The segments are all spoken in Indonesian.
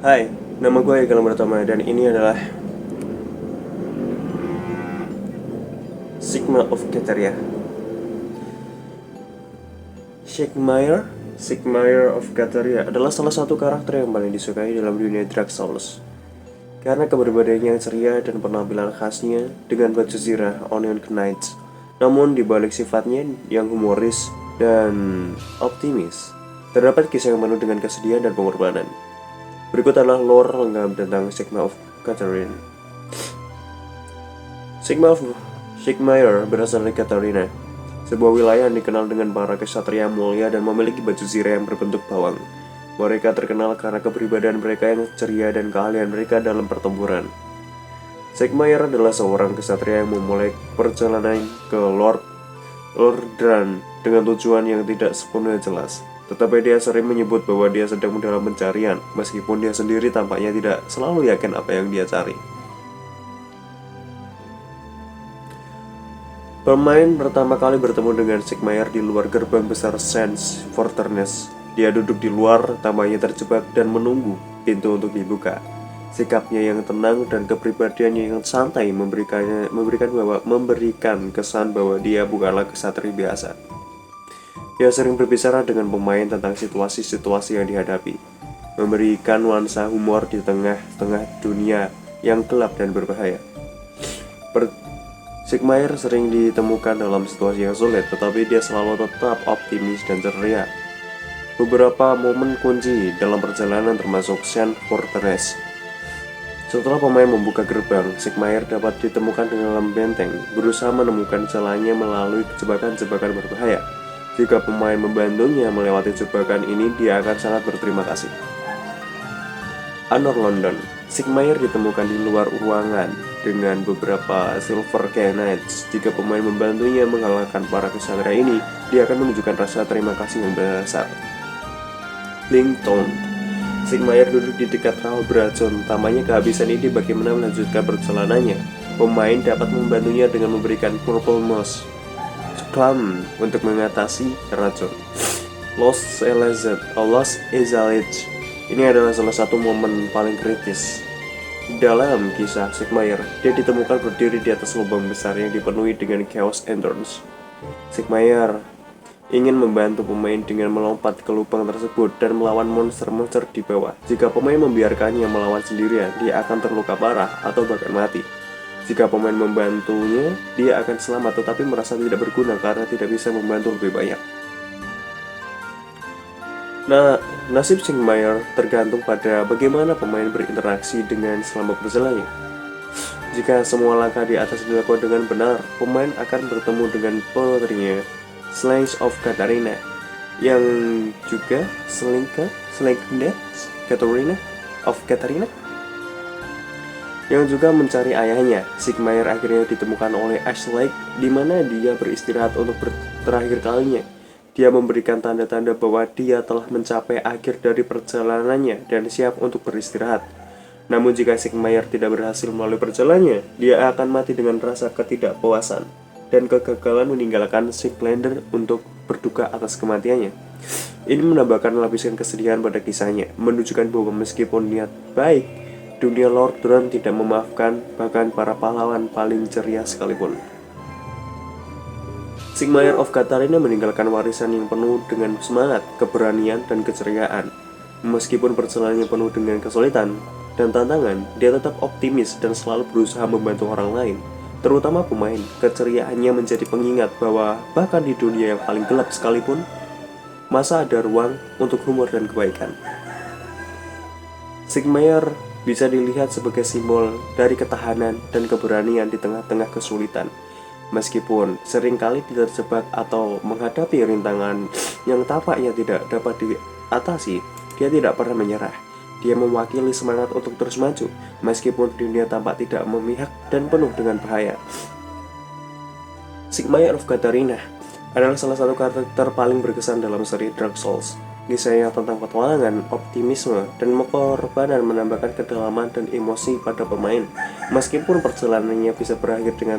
Hai, nama gue Egal Pratama dan ini adalah Sigma of Cateria. Sigmire of Cateria adalah salah satu karakter yang paling disukai dalam dunia Dark Souls karena kepribadiannya yang ceria dan penampilan khasnya dengan baju zirah Onion Knights. Namun dibalik sifatnya yang humoris dan optimis, terdapat kisah yang penuh dengan kesedihan dan pengorbanan. Berikut adalah lore lengkap tentang Sigma of Catarina. Sigmire berasal dari Katarina, sebuah wilayah yang dikenal dengan para ksatria mulia dan memiliki baju zirah yang berbentuk bawang. Mereka terkenal karena kepribadian mereka yang ceria dan keahlian mereka dalam pertempuran. Sigmire adalah seorang ksatria yang memulai perjalanan ke Lordran dengan tujuan yang tidak sepenuhnya jelas. Tetapi dia sering menyebut bahwa dia sedang dalam pencarian, meskipun dia sendiri tampaknya tidak selalu yakin apa yang dia cari. Pemain pertama kali bertemu dengan Sigmire di luar gerbang besar Sands Fortress. Dia duduk di luar, tampaknya terjebak dan menunggu pintu untuk dibuka. Sikapnya yang tenang dan kepribadiannya yang santai memberikan kesan bahwa dia bukanlah ksatria biasa. Dia sering berbicara dengan pemain tentang situasi-situasi yang dihadapi, memberikan nuansa humor di tengah-tengah dunia yang gelap dan berbahaya. Sigmire sering ditemukan dalam situasi yang sulit, tetapi dia selalu tetap optimis dan ceria. Beberapa momen kunci dalam perjalanan termasuk Sand Fortress. Setelah pemain membuka gerbang, Sigmire dapat ditemukan di dalam benteng, berusaha menemukan jalannya melalui jebakan-jebakan berbahaya. Jika pemain membantunya melewati jebakan ini, dia akan sangat berterima kasih. Anor London. Sigmire ditemukan di luar ruangan dengan beberapa Silver Knights. Jika pemain membantunya mengalahkan para ksatria ini, dia akan menunjukkan rasa terima kasih yang besar. Lington. Sigmire duduk di dekat rawa beracun. Tampaknya kehabisan ide bagaimana melanjutkan perjalanannya. Pemain dapat membantunya dengan memberikan Purple Moss Clam untuk mengatasi racun. Lost Ezalage. Ini adalah salah satu momen paling kritis dalam kisah Sigmire. Dia ditemukan berdiri di atas lubang besar yang dipenuhi dengan Chaos Entrance. Sigmire ingin membantu pemain dengan melompat ke lubang tersebut dan melawan monster-monster di bawah. Jika pemain membiarkannya melawan sendirian, dia akan terluka parah atau bahkan mati. Jika pemain membantunya, dia akan selamat tetapi merasa tidak berguna karena tidak bisa membantu lebih banyak. Nah, nasib Sigmire tergantung pada bagaimana pemain berinteraksi dengan selama perjalanannya. Jika semua langkah di atas dilakukan dengan benar, pemain akan bertemu dengan putrinya, Slayers of Catarina, yang juga Catarina, yang juga mencari ayahnya. Sigmire akhirnya ditemukan oleh Ashley, di mana dia beristirahat untuk terakhir kalinya. Dia memberikan tanda-tanda bahwa dia telah mencapai akhir dari perjalanannya dan siap untuk beristirahat. Namun jika Sigmire tidak berhasil melalui perjalanannya, dia akan mati dengan rasa ketidakpuasan dan kegagalan meninggalkan Siglander untuk berduka atas kematiannya. Ini menambahkan lapisan kesedihan pada kisahnya, menunjukkan bahwa meskipun niat baik, dunia Lordran tidak memaafkan bahkan para pahlawan paling ceria sekalipun. Sigmire of Catarina meninggalkan warisan yang penuh dengan semangat, keberanian, dan keceriaan. Meskipun perjalanannya penuh dengan kesulitan dan tantangan, dia tetap optimis dan selalu berusaha membantu orang lain, terutama pemain. Keceriaannya menjadi pengingat bahwa bahkan di dunia yang paling gelap sekalipun, masa ada ruang untuk humor dan kebaikan. Sigmire bisa dilihat sebagai simbol dari ketahanan dan keberanian di tengah-tengah kesulitan. Meskipun seringkali dia terjebak atau menghadapi rintangan yang tampaknya tidak dapat diatasi, dia tidak pernah menyerah. Dia mewakili semangat untuk terus maju, meskipun dunia tampak tidak memihak dan penuh dengan bahaya. Sigmire of Catarina adalah salah satu karakter paling berkesan dalam seri Dark Souls. Kisahnya tentang petualangan, optimisme, dan pengorbanan menambahkan kedalaman dan emosi pada pemain. Meskipun perjalanannya bisa berakhir dengan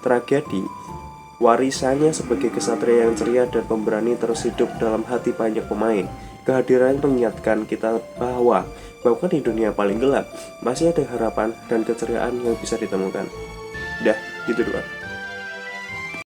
tragedi, warisannya sebagai ksatria yang ceria dan pemberani terus hidup dalam hati banyak pemain. Kehadirannya mengingatkan kita bahwa bahkan di dunia paling gelap masih ada harapan dan keceriaan yang bisa ditemukan. Dah, gitu doang.